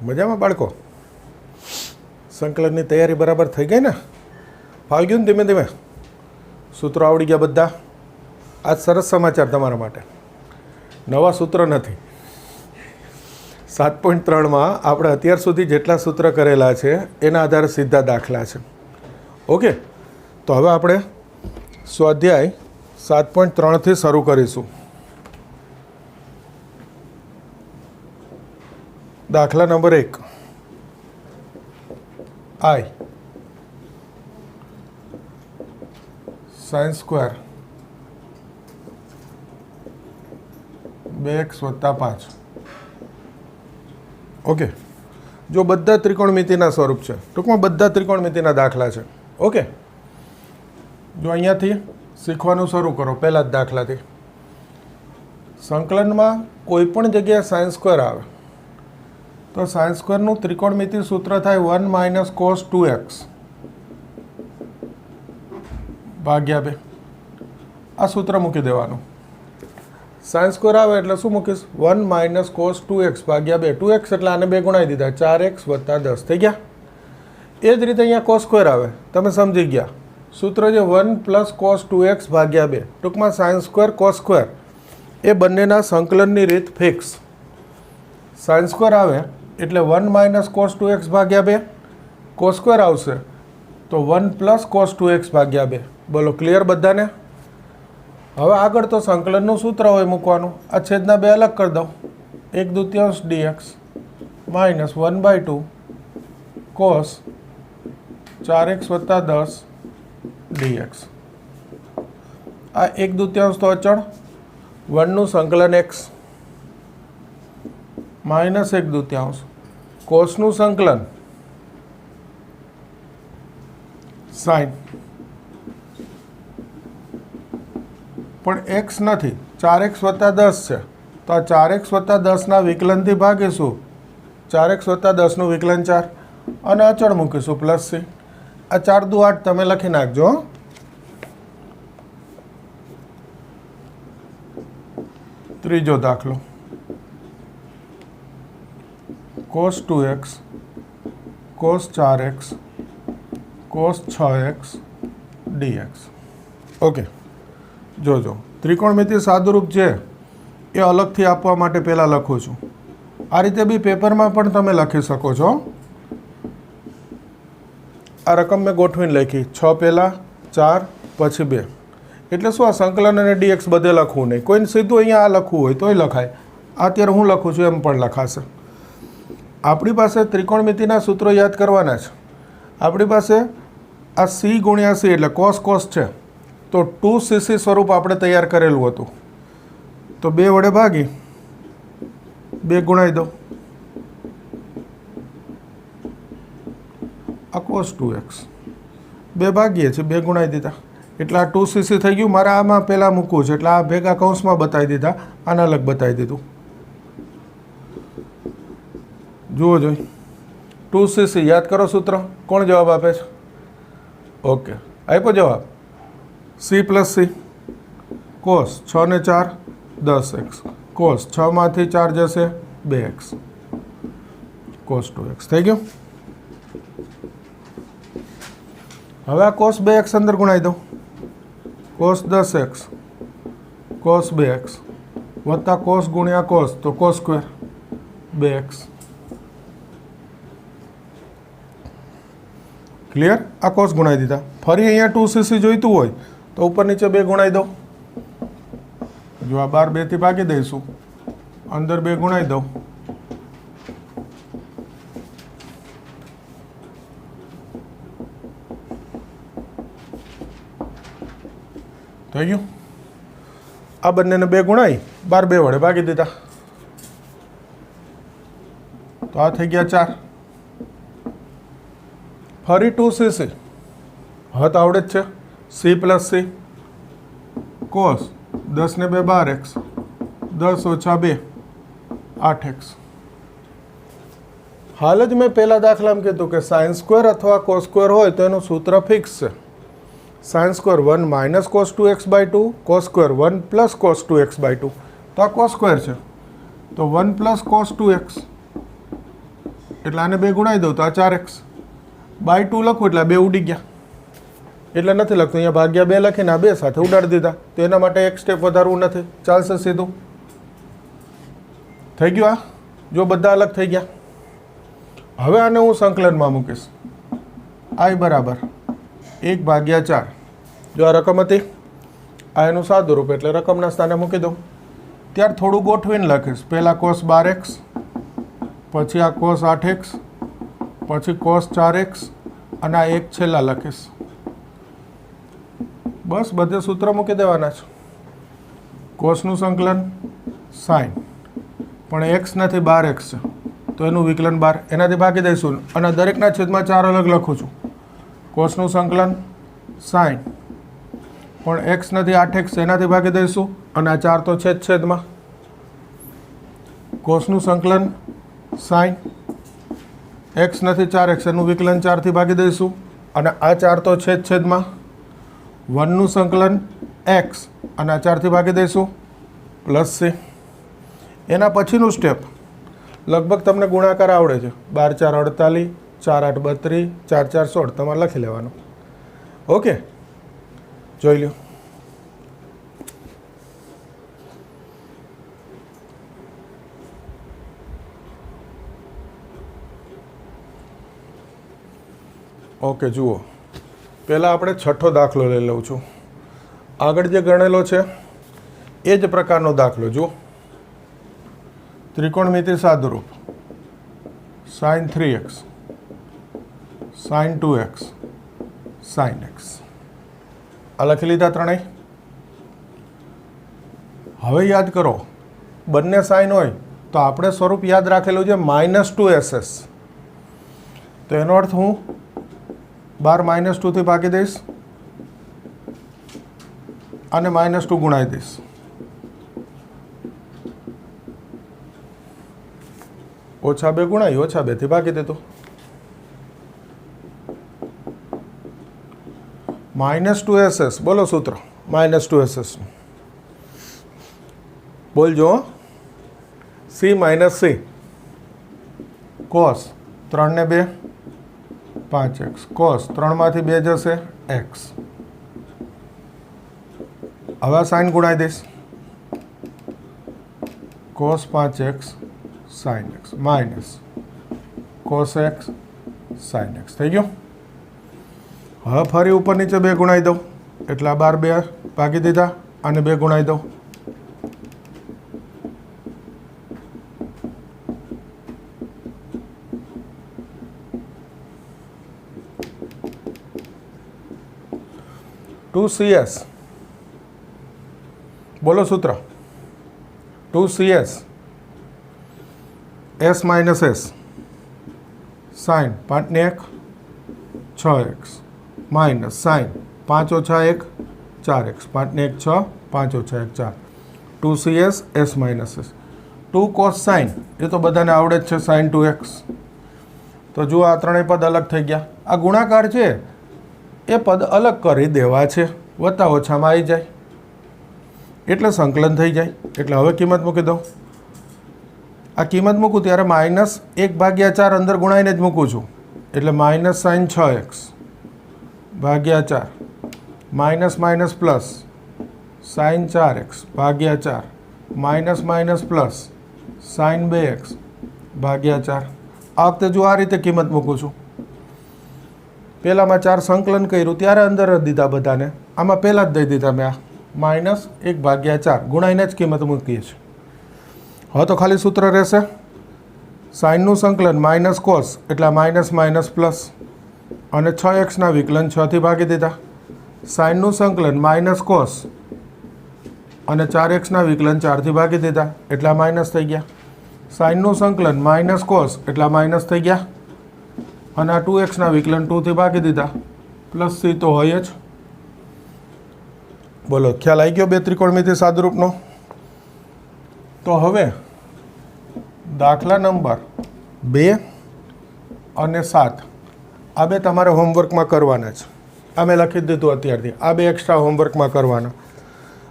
મજામાં બાળકો? સંકલનની તૈયારી બરાબર થઈ ગઈ ને? ફાવી ગયું ને ધીમે ધીમે? સૂત્રો આવડી ગયા બધા? આજ સરસ સમાચાર તમારા માટે, નવા સૂત્ર નથી. 7.3માં આપણે અત્યાર સુધી જેટલા સૂત્ર કરેલા છે એના આધારે સીધા દાખલા છે. ઓકે, તો હવે આપણે સ્વાધ્યાય 7.3થી શરૂ કરીશું. દાખલા number 1, I sin square 2x + 5. Okay, જો બધા ત્રિકોણમિતિના સ્વરૂપ છે, ટૂંકમાં બધા ત્રિકોણમિતિના દાખલા છે. ઓકે, જો અહીંયાથી શીખવાનું શરૂ કરો પહેલા જ દાખલાથી. સંકલનમાં કોઈ પણ જગ્યાએ સાઇન સ્ક્વેર આવે તો સાઇન સ્ક્વેરનું ત્રિકોણમિતિ સૂત્ર થાય 1 - cos 2x ભાગ્યા 2. આ સૂત્ર મૂકી દેવાનું. સાઇન સ્ક્વેર આવે એટલે શું મૂકીશ? 1 - cos 2x ભાગ્યા 2. 2x એટલે આને 2 ગુણાવી દીધા, 4x + 10 થઈ ગયા. એ જ રીતે અહીંયા cos સ્ક્વેર આવે, તમે સમજી ગયા. સૂત્ર છે 1 + cos 2x ભાગ્યા 2. ટૂંકમાં સાઇન સ્ક્વેર cos સ્ક્વેર એ બંનેના સંકલનની રીત ફિક્સ. સાઇન સ્ક્વેર આવે એટલે 1 - cos 2x ભાગ્યા 2. cos સ્ક્વેર આવશે તો 1 + cos 2x ભાગ્યા 2. બોલો, ક્લિયર બધાને? હવે આગળ તો સંકલનનું સૂત્ર હોય મૂકવાનું. આ છેદના 2 અલગ કરી દઉં. 1/2 dx - 1/2 cos 4x + 10 dx. આ 1/2 તો અચળ, 1નું સંકલન x - 1/2 કોસનું સંકલન સાઇન, પણ x નથી, 4x + 10 છે. તો આ 4x + 10ના વિકલનથી ભાગીશું. 4x + 10નું વિકલન 4 અને અચળ મૂકીશું +c. આ 4 દુ 8 તમે લખી નાખજો. ત્રીજો દાખલો, cos 2x cos 4x cos 6x dx. Okay, જોજો ત્રિકોણમિતિ સાદુરૂપ છે એ અલગથી આપવા માટે પહેલાં લખું છું. આ રીતે બી પેપરમાં પણ તમે લખી શકો છો. આ રકમ મેં ગોઠવીને લખી, 6 પહેલાં, 4 પછી 2. એટલે શું, આ સંકલન અને ડીએક્સ બધે લખવું નહીં. કોઈને સીધું અહીંયા આ લખવું હોય તોય લખાય. અત્યારે હું લખું છું એમ પણ લખાશે. આપણી પાસે ત્રિકોણમિતિના સૂત્રો યાદ કરવાના છે. આપણી પાસે આ c × c એટલે cos cos છે, તો 2cc સ્વરૂપ આપણે તૈયાર કરેલું હતું. તો 2 વડે ભાગી 2 ગુણાવી દો. આ cos 2x 2 ભાગીએ છીએ, 2 ગુણાવી દીધા એટલે આ 2cc થઈ ગયું. મારે આમાં પહેલાં મૂકવું છે એટલે આ ભેગા કૌંસમાં બતાવી દીધા, આને અલગ બતાવી દીધું. જુઓ જોઈ, 2cc યાદ કરો સૂત્ર. કોણ જવાબ આપે છે? ઓકે, આપ્યો જવાબ. c + c cos 6 ને 4 10x cos 6માંથી 4 જશે 2x cos 2x થઈ ગયું. હવે આ cos 2x અંદર ગુણાવી દઉં. cos 10x cos 2x વત્તા cos × cos તો cos સ્ક્વેર 2x. ક્લિયર? આ cos ગુણાવી દીધા. ફરી અહીંયા 2cc જોઈતું હોય તો ઉપર નીચે 2 ગુણાવી દઉં. જો આ 12 2થી ભાગી દઈશું, અંદર 2 ગુણાવી દઉં. થઈ ગયું. આ બંનેને 2 ગુણાવી 12 2 વડે ભાગી દીધા તો આ થઈ ગયા 4. ફરી 2cc હવે તો આવડે જ છે. c + c cos 10 ને 2 12x 10 - 2 8x. હાલ જ મેં પહેલા દાખલામાં કીધું કે સાઇન સ્ક્વેર અથવા cos સ્ક્વેર હોય તો એનું સૂત્ર ફિક્સ છે. Sine square 1 - cos 2x/2 cos square 1 + cos 2x/2. તો આ cos સ્ક્વેર છે તો 1 + cos 2x એટલે આને 2 ગુણાવી દઉં તો આ 4x બાય 2 લખું એટલે 2 ઉડી ગયા, એટલે નથી લખતું. અહીંયા ભાગ્યા 2 લખીને આ 2 સાથે ઉડાડી દીધા, તો એના માટે એક સ્ટેપ વધારવું નથી, ચાલશે સીધું. થઈ ગયું આ? જો બધા અલગ થઈ ગયા. હવે આને હું સંકલનમાં મૂકીશ. I બરાબર 1/4. જો આ રકમ હતી, આ એનું સાદું રૂપ, એટલે રકમના સ્થાને મૂકી દઉં. ત્યાર થોડું ગોઠવીને લખીશ. પહેલાં cos 12x, પછી આ cos 8x, પછી cos 4x, અને આ એક છેલ્લા લખીશ. બસ બધે સૂત્ર મૂકી દેવાના છે. કોસનું સંકલન સાઇન, પણ x નથી 12x છે, તો એનું વિકલન 12, એનાથી ભાગી દઈશું. અને દરેકના છેદમાં 4 અલગ લખું છું. કોસનું સંકલન સાઇન, પણ x નથી 8x, એનાથી ભાગી દઈશું. અને આ 4 તો છેદમાં. કોસનું સંકલન સાઇન, x નથી 4x, એનું વિકલન 4થી ભાગી દઈશું. અને આ 4 તો છેદમાં. 1નું સંકલન x, અને આ 4થી ભાગી દઈશું, પ્લસ c. એના પછીનું સ્ટેપ લગભગ તમને ગુણાકાર આવડે છે. 12 4 48, 4 8 32, 4 4 16, તમારે લખી લેવાનું. ઓકે, જોઈ લો. ઓકે, જુઓ, પહેલાં આપણે છઠ્ઠો દાખલો લઈ લઉં છું. આગળ જે ગણેલો છે એ જ પ્રકારનો દાખલો જુઓ. ત્રિકોણમિતિ સાદુરૂપ sin 3x, sin 2x, sin x. આ લખી લીધા ત્રણેય. હવે યાદ કરો, બંને સાઇન હોય તો આપણે સ્વરૂપ યાદ રાખેલું છે -2ss. તો એનો અર્થ હું 12 -2થી ભાગી દઈશ અને -2 ગુણાવી દઈશ. -2 ગુણાવી, -2થી ભાગી દીધું. -2ss, બોલો સૂત્ર -2ss નું બોલજો. c - c cos 3 ને 2 5x, cos 3માંથી 2 જશે x. હવે સાઇન ગુણાવી દઈશ. cos 5x sin x minus cos x sin x. થઈ ગયું? હવે ફરી ઉપર નીચે 2 ગુણાવી દઉં, એટલે આ 12 2 ભાગી દીધા, અને 2 ગુણાવી દઉં. ટુ CS, બોલો સૂત્ર. 2CS s - s sin 5 ને 1 6x માઇનસ sin 5 ઓછા 1 4x, 5 ને 1 6, 5 ઓછા 1 4. 2CS s - s. 2 cos sin, એ તો બધાને આવડે જ છે, sin 2x. તો જુઓ, આ ત્રણેય પદ અલગ થઈ ગયા. આ ગુણાકાર છે એ પદ અલગ કરી દેવા છે, વત્તા ઓછામાં આવી જાય એટલે સંકલન થઈ જાય. એટલે હવે કિંમત મૂકી દઉં. આ કિંમત મૂકું ત્યારે -1/4 અંદર ગુણાઈને જ મૂકું છું, એટલે -sin 6x ભાગ્યા 4 minus minus plus sin 4x ભાગ્યા 4 minus minus plus sin 2x ભાગ્યા 4. આ વખતે જો આ રીતે કિંમત મૂકું છું. પહેલાંમાં 4 સંકલન કર્યું ત્યારે અંદર જ દીધા બધાને, આમાં પહેલાં જ દઈ દીધા મેં. આ -1/4 ગુણાઈને જ કિંમત મૂકીએ છીએ. હવે તો ખાલી સૂત્ર રહેશે. સાઇનનું સંકલન માઇનસ કોસ, એટલે માઇનસ માઇનસ પ્લસ, અને 6xના વિકલન 6થી ભાગી દીધા. સાઇનનું સંકલન માઇનસ કોસ અને 4xના વિકલન 4થી ભાગી દીધા, એટલે માઇનસ થઈ ગયા. સાઇનનું સંકલન માઇનસ કોસ, એટલે માઇનસ થઈ ગયા. અને આ 2xના વિકલન 2થી ભાગી દીધા, પ્લસ c તો હોય જ. બોલો, ખ્યાલ આવી ગયો બે ત્રિકોણમિતિ સાદુરૂપનો? તો હવે દાખલા નંબર 2 અને 7 આ બે તમારે હોમવર્કમાં કરવાના છે. આ મેં લખી દીધું અત્યારથી. આ બે એક્સ્ટ્રા હોમવર્કમાં કરવાના.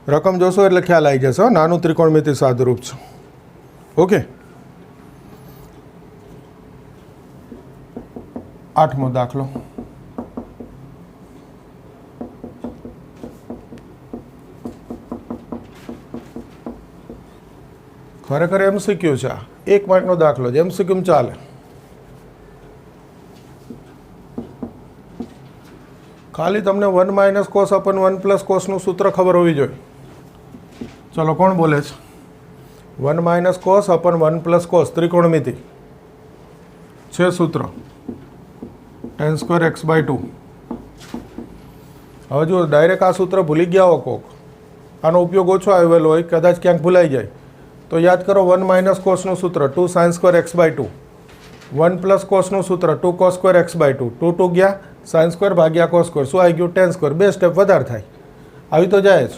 રકમ જોશો એટલે ખ્યાલ આવી જશે. નાનું ત્રિકોણમિતિ સાદુરૂપ છે. ઓકે, 8મો દાખલો. ખરેખર MCQ છે. 1 માર્કનો દાખલો છે. MCQ ચાલે. ખાલી તમને 1 - cos / 1 + cosનું સૂત્ર ખબર હોવી જોઈએ. ચલો, કોણ બોલે છે? 1 - cos / 1 + cos ત્રિકોણમિતિ છે સૂત્ર tan² x/2. હવે જો ડાયરેક્ટ આ સૂત્ર ભૂલી ગયા હો કોક, આનો ઉપયોગ ઓછો આવેલો હોય, કદાચ ક્યાંક ભૂલાઈ જાય, તો યાદ કરો 1 - cosનું સૂત્ર 2 sin² x/2, 1 + cosનું સૂત્ર 2 cos² x/2, 2 2 ગયા sin² ભાગ્યા cos², શું આવી ગયું? tan². 2 સ્ટેપ વધારે થાય, આવી તો જાય જ.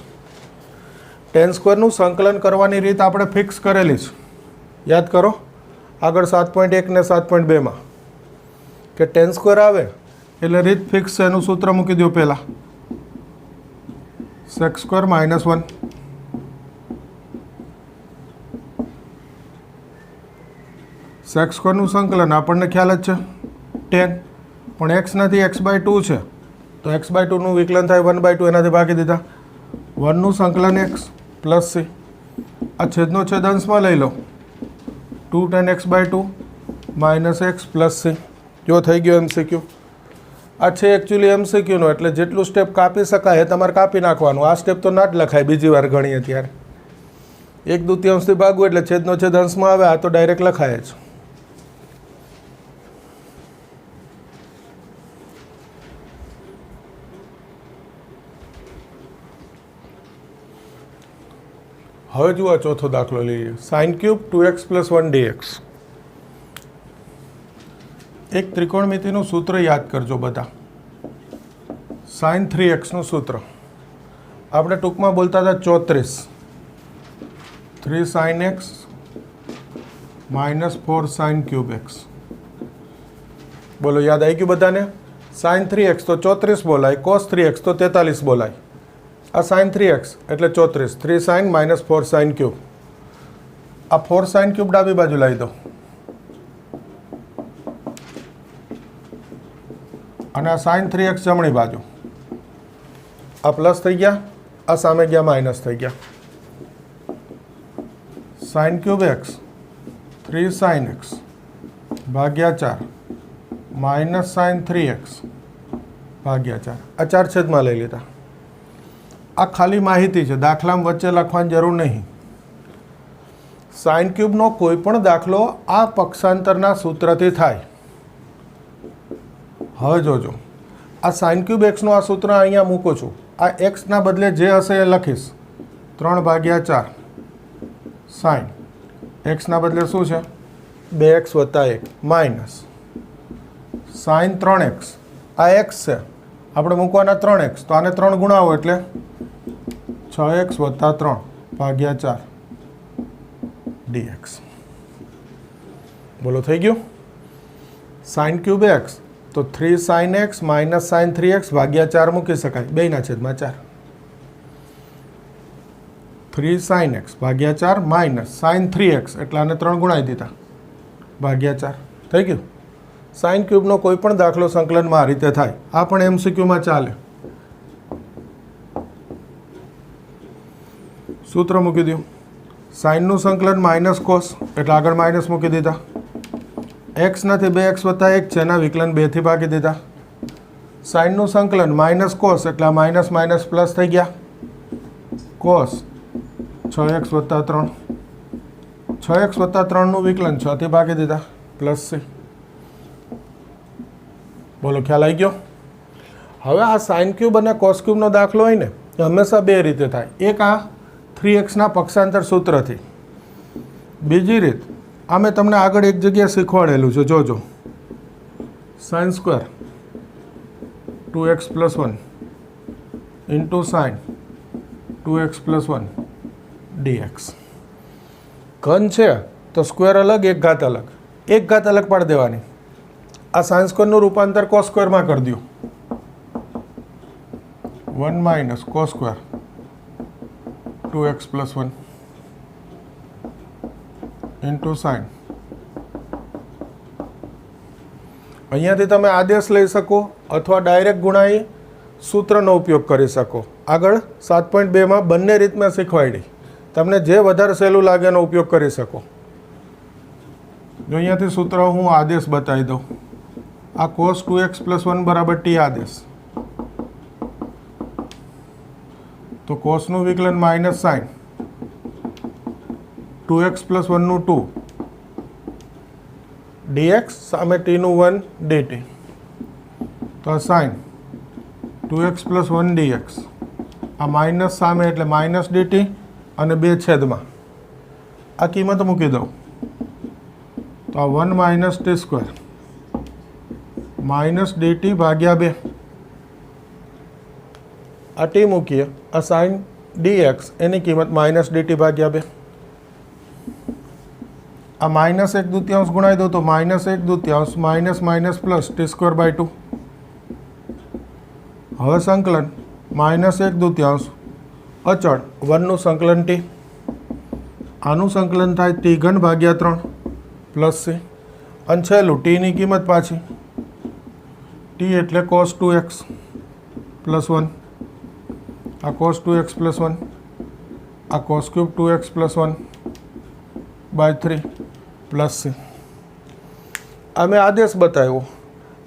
tan²નું સંકલન કરવાની રીત આપણે ફિક્સ કરેલી છે, યાદ કરો. આગળ 7.1 ને 7.2માં કે tan² આવે એટલે રીત ફિક્સ છે, એનું સૂત્ર મૂકી દો પહેલાં, sec² - 1. sec²નું સંકલન આપણને ખ્યાલ જ છે tan, પણ x નથી, x/2 છે, તો x/2નું વિકલન થાય 1/2, એનાથી ભાગી દીધા. 1નું સંકલન x પ્લસ c, આ છેદનો છેદ અંશમાં લઈ લો, 2 tan x/2 minus x plus c. જો થઈ ગયો MCQ. આ છે એકચ્યુઅલી MCQનો, એટલે જેટલું સ્ટેપ કાપી શકાય એ તમારે કાપી નાખવાનું. આ સ્ટેપ તો ના જ લખાય બીજી વાર ગણીએ ત્યારે. 1/2 ભાગવું એટલે છેદનો છેદ અંશમાં આવે, આ તો ડાયરેક્ટ લખાય જ. હવે જુઓ ચોથો દાખલો લઈએ. sin³ 2x + 1 dx. એક ત્રિકોણમિતિનું સૂત્ર યાદ કરજો બધા. sin 3x નું સૂત્ર આપણે ટૂંકમાં બોલતા હતા 34. 3 sin x - 4 sin³ x. બોલો, યાદ આવી ગયું બધાને? sin 3x તો 34 બોલાય, cos 3x તો 43 બોલાય. આ sin 3x એટલે 34, 3 sin - 4 sin³. આ 4 sin³ ડાબી બાજુ લાવી દો, અને આ sin 3x જમણી બાજુ. આ પ્લસ થઈ ગયા, આ સામે ગયા માઇનસ થઈ ગયા. sin³ x 3 sin x ભાગ્યા 4 માઇનસ sin 3x ભાગ્યા 4. આ 4 છેદમાં લઈ લીધા. આ ખાલી માહિતી છે, દાખલામાં વચ્ચે લખવાની જરૂર નહીં. sin³ નો કોઈ પણ દાખલો આ પક્ષાંતરના સૂત્રથી થાય. હવે જોજો, આ sin³ x નું આ સૂત્ર અહીંયા મૂકું છું. આ x ના બદલે જે હશે એ લખીશ, 3/4 sin x ના બદલે શું છે? 2x + 1 minus sin 3x. આ x છે, આપણે મૂકવાના 3x, તો આને 3 ગુણાવો એટલે 6x + 3/4 dx. બોલો, થઈ ગયું? sin³ x તો 3 sin x minus sin 3x ભાગ્યા 4 મૂકી શકાય, 2/4. 3 sin x ભાગ્યા 4 માઇનસ sin 3x, એટલે આને 3 ગુણાવી દીધા, ભાગ્યા 4. થઈ ગયું? sin³ નો કોઈ પણ દાખલો સંકલનમાં આ રીતે થાય. આ પણ MCQમાં ચાલે. સૂત્ર મૂકી દઉં. સાઇનનું સંકલન માઇનસ કોસ, એટલે આગળ માઇનસ મૂકી દીધા. x નથી, 2x + 1 છે, એના વિકલન 2 થી ભાગી દીધા. સાઇનનું સંકલન માઇનસ કોસ, એટલે આ માઇનસ માઇનસ પ્લસ થઈ ગયા. કોસ 6x + 3, 6x + 3નું વિકલન 6 થી ભાગી દીધા, પ્લસ c. બોલો, ખ્યાલ આવી ગયો? હવે આ sin³ અને cos³ નો દાખલો હોય ને, એ હંમેશા બે રીતે થાય. એક આ 3x ના પક્ષાંતર સૂત્રથી. બીજી રીત, આ મેં તમને આગળ એક જગ્યાએ શીખવાડેલું છે, જોજો. sin² 2x + 1 * sin 2x + 1 dx. ઘન છે તો સ્ક્વેર અલગ, એક ઘાત અલગ. એક ઘાત અલગ પાડી દેવાની. આ sin² નું રૂપાંતર cos² માં કરી દો. 1 - cos² 2x + 1 * sin. અહીંયાથી તમે આદેશ લઈ શકો અથવા ડાયરેક્ટ ગુણાઈ સૂત્રનો ઉપયોગ કરી શકો. આગળ 7.2માં બંને રીત મેં શીખવાડી. તમને જે વધારે સહેલું લાગે એનો ઉપયોગ કરી શકો. જો અહીંયાથી સૂત્ર હું આદેશ બતાવી દઉં. આ cos 2x + 1 બરાબર t આદેશ. તો કોસનું વિકલન માઇનસ સાઇન 2x + 1 નું 2 dx સામે t નું 1 dt. તો આ સાઇન 2x + 1 dx, આ માઇનસ સામે એટલે માઇનસ dt અને 2 છેદમાં આ કિંમત મૂકી દઉં તો આ 1 - t² માઇનસ dt ભાગ્યા 2. આ t મૂકીએ, આ સાઇન dx એની કિંમત માઇનસ dt ભાગ્યા 2. આ -1/2 ગુણાઈ દો તો -1/2 માઇનસ માઇનસ પ્લસ t²/2. હવે સંકલન -1/2 અચળ 1 નું સંકલન t, આનું સંકલન થાય t³ ભાગ્યા 3 પ્લસ c અને છેલ્લું t ની કિંમત પાછી t એટલે cos 2x + 1. આ cos 2x + 1, આ cos³ 2x + 1/3 પ્લસ c. આ મેં આદેશ બતાવ્યો.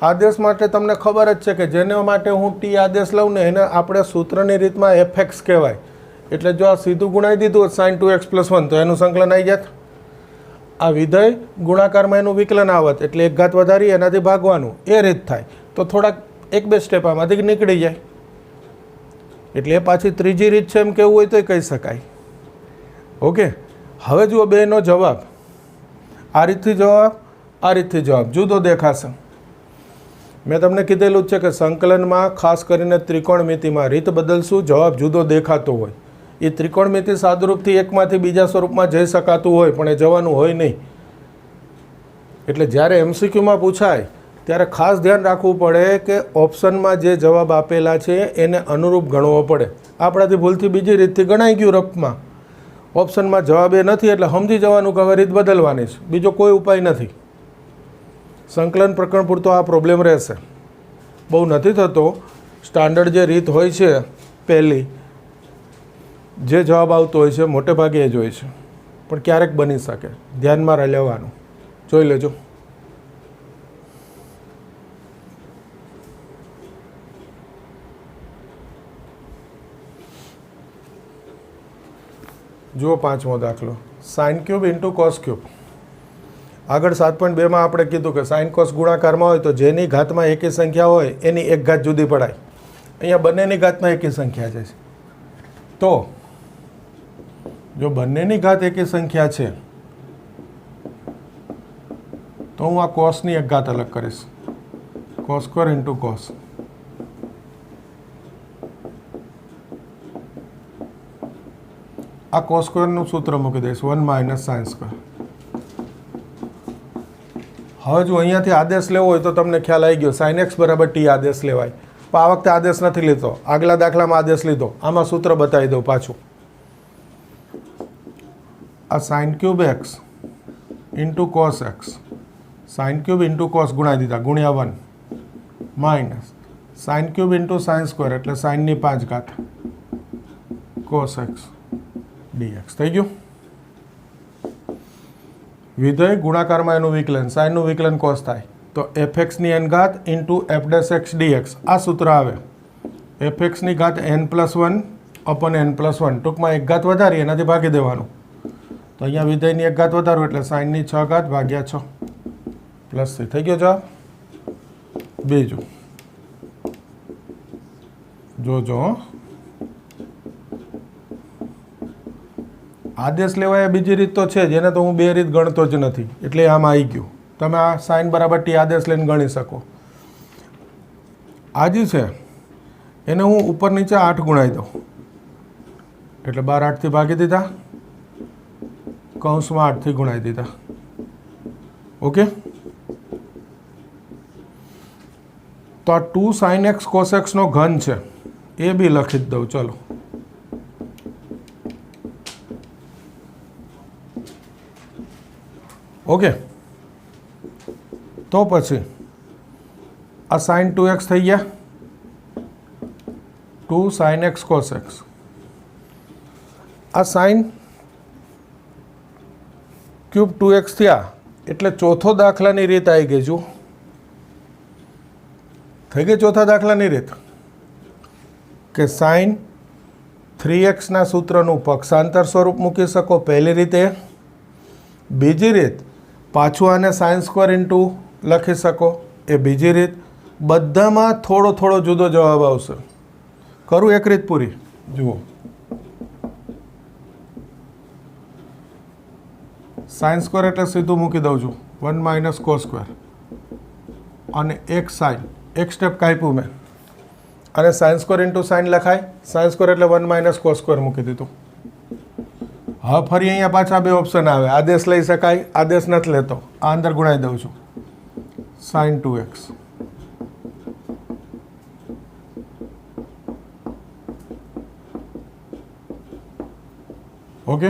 આદેશ માટે તમને ખબર જ છે કે જેના માટે હું t આદેશ લઉં ને એને આપણે સૂત્રની રીતમાં fx કહેવાય. એટલે જો આ સીધું ગુણાઈ દીધું હોત sin 2x + 1 તો એનું સંકલન આવી જાત. આ વિધેય ગુણાકારમાં એનું વિકલન આવત એટલે એક ઘાત વધારી એનાથી ભાગવાનું, એ રીત થાય. તો થોડાક 1-2 સ્ટેપ આમાંથી નીકળી જાય. એટલે એ પાછી ત્રીજી રીત છે એમ કહેવું હોય તો કહી શકાય. ઓકે, હવે જુઓ બેનો જવાબ. આ રીતથી જવાબ, આ રીતથી જવાબ જુદો દેખાશે. મેં તમને કીધેલું જ છે કે સંકલનમાં ખાસ કરીને ત્રિકોણમિતિમાં રીત બદલશું, જવાબ જુદો દેખાતો હોય. એ ત્રિકોણમિતિ સાદુરૂપથી એકમાંથી બીજા સ્વરૂપમાં જઈ શકાતું હોય પણ એ જવાનું હોય નહીં. એટલે જ્યારે MCQમાં પૂછાય ત્યારે ખાસ ધ્યાન રાખવું પડે કે ઓપ્શનમાં જે જવાબ આપેલા છે એને અનુરૂપ ગણવો પડે. આપણાથી ભૂલથી બીજી રીતથી ગણાઈ ગયું રફમાં, ઓપ્શનમાં જવાબ એ નથી એટલે સમજી જવાનું કે હવે રીત બદલવાની છે, બીજો કોઈ ઉપાય નથી. સંકલન પ્રકરણ પૂરતો આ પ્રોબ્લેમ રહેશે, બહુ નથી થતો. સ્ટાન્ડર્ડ જે રીત હોય છે પહેલી, જે જવાબ આવતો હોય છે મોટે ભાગે એ જ હોય છે, પણ ક્યારેક બની શકે, ધ્યાનમાં લેવાનું. જોઈ લેજો. જુઓ 5મો દાખલો, sin³ × cos³. આગળ 7.2માં આપણે કીધું કે સાઇન કોસ ગુણાકારમાં હોય તો જેની ઘાતમાં એકી સંખ્યા હોય એની એક ઘાત જુદી પડાય. અહીંયા બંનેની ઘાતમાં એકી સંખ્યા છે. તો જો બંનેની ઘાત એકી સંખ્યા છે તો હું આ કોસની એક ઘાત અલગ કરીશ, cos² × cos. આ cos² નું સૂત્ર મૂકી દઈશ 1 - sin². હવે જો અહીંયાથી આદેશ લેવો હોય તો તમને ખ્યાલ આવી ગયો, sin x = t આદેશ લેવાય. પણ આ વખતે આદેશ નથી લીધો, આગલા દાખલામાં આદેશ લીધો. આમાં સૂત્ર બતાવી દઉં પાછું. આ sin³ x × cos x, sin³ × cos ગુણાઈ દીધા, ગુણ્યા 1 માઇનસ sin³ × sin² એટલે sin ની 5 ઘાત cos x dx થઈ ગયું. વિધેય ગુણાકારમાં એનું વિકલન, સાઇનનું વિકલન કોસ થાય તો fx ની n ઘાત × f' x dx. આ સૂત્ર આવે fx ની ઘાત n+1 / n+1. ટૂંકમાં એક ઘાત વધારી એનાથી ભાગી દેવાનું. તો અહીંયા વિધેયની એક ઘાત વધારો એટલે સાઇન ની 6 ઘાત ભાગ્યા 6 પ્લસ c થઈ ગયો જવાબ. બીજું જોજો, આદેશ લેવાય બીજી રીત તો છે જેને તો હું 2 રીત ગણતો જ નથી એટલે આમાં આવી ગયું. તમે આ સાઇન = t આદેશ લઈને ગણી શકો. આ જે છે એને હું ઉપર નીચે 8 ગુણાઈ દઉં એટલે 12 8થી ભાગી દીધા, કૌંસમાં 8થી ગુણાઈ દીધા. ઓકે, તો આ 2 sin x cos x નો ઘન છે એ બી લખી જ દઉં. ચલો, ઓકે. તો પછી આ સાઇન 2x થઈ ગયા, 2 sin x cos x. આ સાઇન ક્યુબ 2x થયા એટલે ચોથો દાખલાની રીત આવી ગઈ. જુઓ થઈ ગઈ ચોથા દાખલાની રીત કે સાઇન 3x ના સૂત્રનું પક્ષાંતર સ્વરૂપ મૂકી શકો પહેલી રીતે. બીજી રીત પાછું આને સાઇન સ્ક્વેર ઇન્ટુ લખી શકો એ બીજી રીત. બધામાં થોડો થોડો જુદો જવાબ આવશે. કરું એક રીત પૂરી. જુઓ સાઇન સ્ક્વેર એટલે સીધું મૂકી દઉં છું 1 માઇનસ કોસ સ્ક્વેર અને એક સાઇન, એક સ્ટેપ કાપ્યું મેં અને સાઇન સ્ક્વેર ઇન્ટુ સાઇન લખાય. સાઇન સ્ક્વેર એટલે 1 માઇનસ કોસ સ્ક્વેર મૂકી દીધું. હવે ફરી અહીંયા પાછા બે ઓપ્શન આવે. આદેશ લઈ શકાય, આદેશ નથી લેતો. આ અંદર ગુણાઈ દઉં છું સાઇન 2x. ઓકે,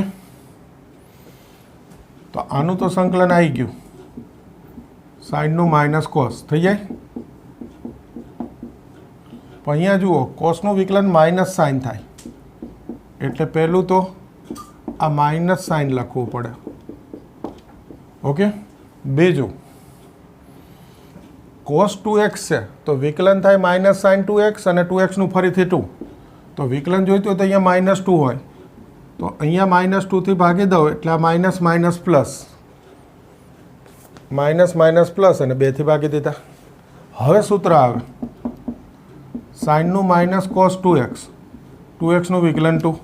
તો આનું તો સંકલન આવી ગયું. સાઇનનું માઇનસ કોસ થઈ જાય. પણ અહીંયા જુઓ કોસનું વિકલન માઇનસ સાઇન થાય એટલે પહેલું તો આ માઇનસ સાઇન લખવું પડે. ઓકે, બીજું કોસ 2x છે તો વિકલન થાય માઇનસ સાઇન 2x અને 2xનું ફરીથી 2. તો વિકલન જોઈતું હોય તો અહીંયા માઇનસ 2 હોય તો અહીંયા માઇનસ 2થી ભાગી દો એટલે આ minus minus plus, minus minus plus અને 2થી ભાગી દીધા. હવે સૂત્ર આવે સાઇનનું માઇનસ કોસ 2x, 2xનું વિકલન 2.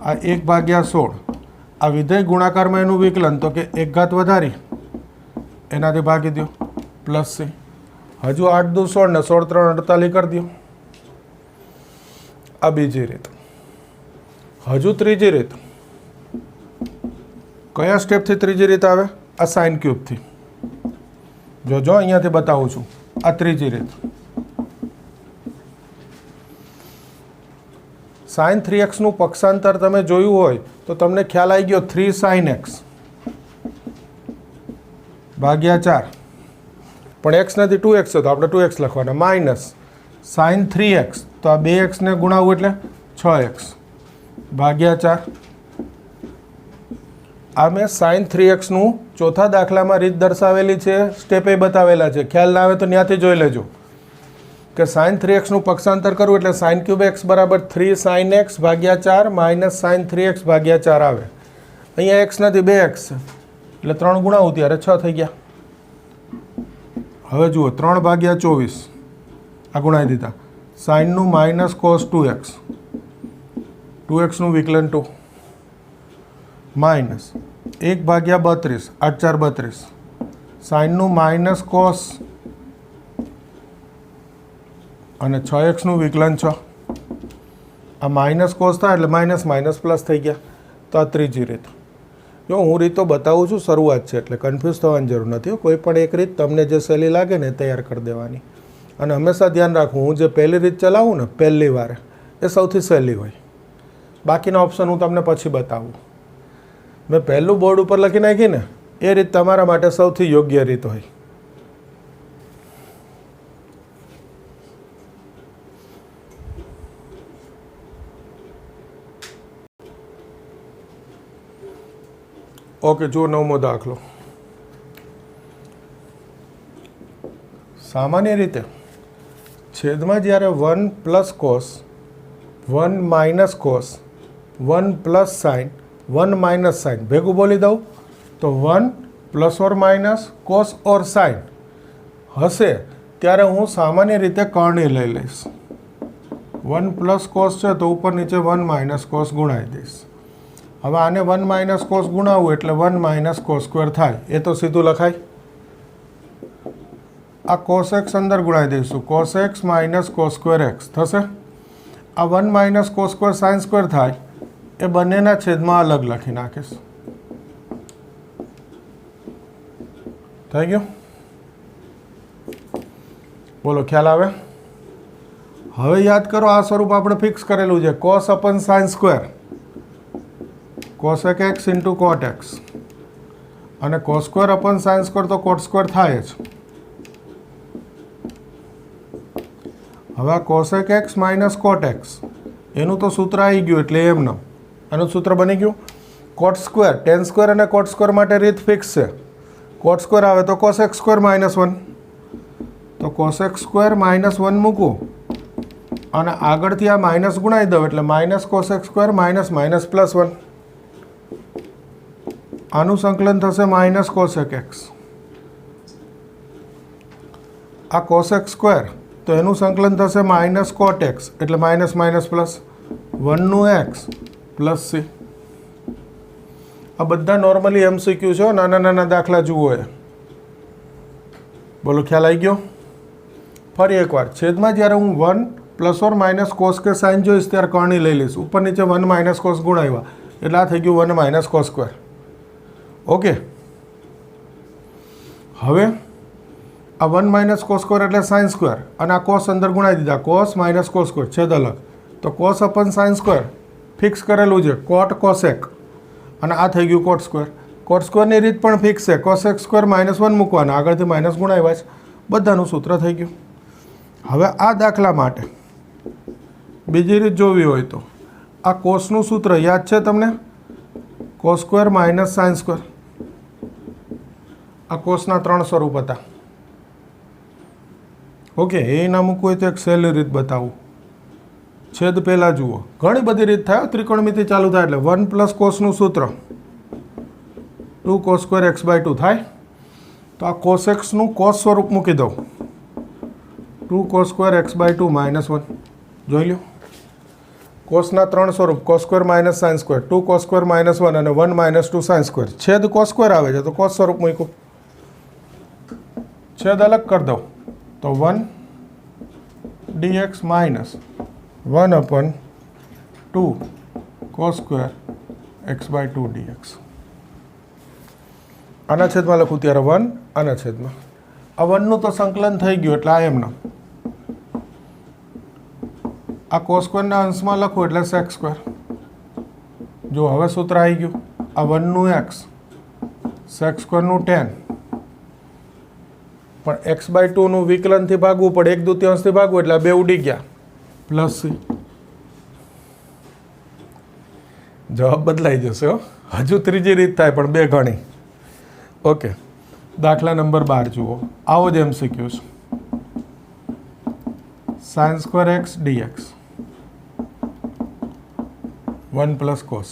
આ 1/16 આ વિધેય ગુણાકારમાં એનું વિકલન તો કે 1 ઘાત વધારી એનાથી ભાગી દો પ્લસ c. હજુ 8 દુ 16 ને 16 3 48 કરી દો. આ બીજી રીત. હજુ ત્રીજી રીત. કયા સ્ટેપથી ત્રીજી રીત આવે? આ સાઇન ક્યુબથી. જો અહીંયાથી બતાવું છું. આ ત્રીજી રીત. સાઇન 3x નું પક્ષાંતર તમે જોયું હોય તો તમને ખ્યાલ આવી ગયો 3 sin x ભાગ્યા 4. પણ x નથી 2x છે તો આપણે 2x લખવાના. માઇનસ સાઇન 3x તો આ 2x ને ગુણાવવું એટલે 6x ભાગ્યા 4. આ મેં સાઇન 3x નું ચોથા દાખલામાં રીત દર્શાવેલી છે, સ્ટેપે બતાવેલા છે. ખ્યાલ ના આવે તો ત્યાંથી જોઈ લેજો કે સાઇન 3x નું પક્ષાંતર કરવું એટલે સાઇન ક્યુબ x બરાબર 3 sin x ભાગ્યા 4 માઇનસ સાઇન 3x ભાગ્યા 4 આવે. અહીંયા x નથી 2x છે એટલે 3 ગુણાવું ત્યારે 6 થઈ ગયા. હવે જુઓ 3 ભાગ્યા 24 આ ગુણાવી દીધા. સાઇનનું માઇનસ કોસ 2x, 2xનું વિકલન 2 માઇનસ 1 ભાગ્યા 32 8 4 32 સાઇનનું માઇનસ કોસ અને 6xનું વિકલન 6. આ માઇનસ કોસ થાય એટલે માઇનસ માઇનસ પ્લસ થઈ ગયા. તો આ ત્રીજી રીત. જો હું રીતો બતાવું છું, શરૂઆત છે એટલે કન્ફ્યુઝ થવાની જરૂર નથી. કોઈ પણ એક રીત તમને જે સહેલી લાગે ને તૈયાર કરી દેવાની. અને હંમેશા ધ્યાન રાખવું, હું જે પહેલી રીત ચલાવું ને પહેલી વારે એ સૌથી સહેલી હોય. બાકીના ઓપ્શન હું તમને પછી બતાવું. મેં પહેલું બોર્ડ ઉપર લખી નાખી ને એ રીત તમારા માટે સૌથી યોગ્ય રીત હોય. ઓકે, જુઓ 9મો દાખલો. સામાન્ય રીતે છેદમાં જ્યારે 1 plus cos, 1 minus cos, 1 plus sine, 1 minus sine ભેગું બોલી દઉં તો 1 plus or minus cos or sine હશે ત્યારે હું સામાન્ય રીતે કર્ણી લઈ લઈશ. 1 પ્લસ કોસ છે તો ઉપર નીચે 1 માઇનસ કોસ ગુણાવી દઈશ. હવે આને 1 માઇનસ કોસ ગુણાવવું એટલે 1 માઇનસ કોસ સ્ક્વેર થાય. એ તો સીધું લખાય. આ કોસ એક્સ અંદર ગુણાવી દઈશું. Cos x minus cos square x થશે. આ 1 minus cos square sine square થાય એ બંનેના છેદમાં અલગ લખી નાખીશ. થઈ ગયું? બોલો, ખ્યાલ આવે? હવે યાદ કરો, આ સ્વરૂપ આપણે ફિક્સ કરેલું છે. Cos upon sine square, cosec x into cot x, અને cos square upon sine square તો કોટ સ્ક્વેર થાય જ. હવે આ cosec x minus cot x એનું તો સૂત્ર આવી ગયું એટલે એમ ન આનું સૂત્ર બની ગયું. કોટ સ્ક્વેર ટેન સ્ક્વેર અને કોટ સ્ક્વેર માટે રીત ફિક્સ છે. કોટ સ્ક્વેર આવે તો કોસેક સ્ક્વેર -1 તો કોસેક સ્ક્વેર -1 મૂકું અને આગળથી આ માઇનસ ગુણાવી દઉં એટલે minus cosec square minus minus +1 આનું સંકલન થશે માઇનસ કોસેક એક્સ. આ કોસેક સ્ક્વેર તો એનું સંકલન થશે માઇનસ કોટ એક્સ એટલે માઇનસ માઇનસ પ્લસ 1નું એક્સ પ્લસ સી. આ બધા નોર્મલી MCQ છે, નાના નાના દાખલા જુઓ એ. બોલો ખ્યાલ આવી ગયો? ફરી એકવાર છેદમાં જ્યારે હું 1 પ્લસ ઓર માઇનસ કોસ કે સાઇન જોઈશ ત્યારે કર્ણી લઈ લઈશ. ઉપર નીચે 1 માઇનસ કોસ ગુણાવ્યા એટલે આ થઈ ગયું 1 માઇનસ કોસ સ્ક્વેર. ઓકે, હવે આ 1 માઇનસ કોસ સ્ક્વેર એટલે સાઇન સ્ક્વેર અને આ કોસ અંદર ગુણાવી દીધા. કોસ માઇનસ કોસ સ્ક્વેર છેદ અલગ તો cos upon sine square fix કરેલું છે કોટ કોસેક અને આ થઈ ગયું કોટ સ્ક્વેર. કોટ સ્ક્વેરની રીત પણ ફિક્સ છે કોસેક સ્ક્વેર -1 મૂકવાના આગળથી માઇનસ ગુણાવ્યા છે બધાનું સૂત્ર થઈ ગયું. હવે આ દાખલા માટે બીજી રીત જોવી હોય તો આ કોસનું સૂત્ર યાદ છે તમને? Cos square minus sine square. આ કોસના 3 સ્વરૂપ હતા. ઓકે, એ ના મૂકવું હોય તો એક સહેલી રીત બતાવું. છેદ પહેલાં જુઓ, ઘણી બધી રીત થાય ત્રિકોણમિતિ ચાલુ થાય એટલે 1 પ્લસ કોસનું સૂત્ર 2 કોસ સ્ક્વેર x/2 થાય. તો આ કોસ એક્સનું કોસ સ્વરૂપ મૂકી દઉં 2 કોસ સ્ક્વેર x/2 -1. જોઈ લો, કોસના 3 સ્વરૂપ cos square minus sign square 2 cos square -1 અને 1 - 2 સાઇન સ્ક્વેર. છેદ કોસ સ્ક્વેર આવે છે તો કોસ સ્વરૂપ મૂક્યું. છેદ અલગ કરી દઉં તો 1 dx minus 1/2 cos square x/2 dx. આના છેદમાં લખું ત્યારે 1 આના છેદમાં આ 1નું તો સંકલન થઈ ગયું એટલે આ એમનો. આ કોસ સ્ક્વેરના અંશમાં લખું એટલે સેક સ્ક્વેર. જો હવે સૂત્ર આવી ગયું. આ 1નું x સેક સ્ક્વેરનું 10 પણ x/2નું વિકલનથી ભાગવું પડે 1/2થી ભાગવું એટલે આ બે ઉડી ગયા પ્લસ સી. જવાબ બદલાઈ જશે હો. હજુ ત્રીજી રીત થાય પણ બે ગણી. ઓકે, દાખલા નંબર 12 જુઓ. આવો જ MCQ છે. Sine square x dx 1 plus cos.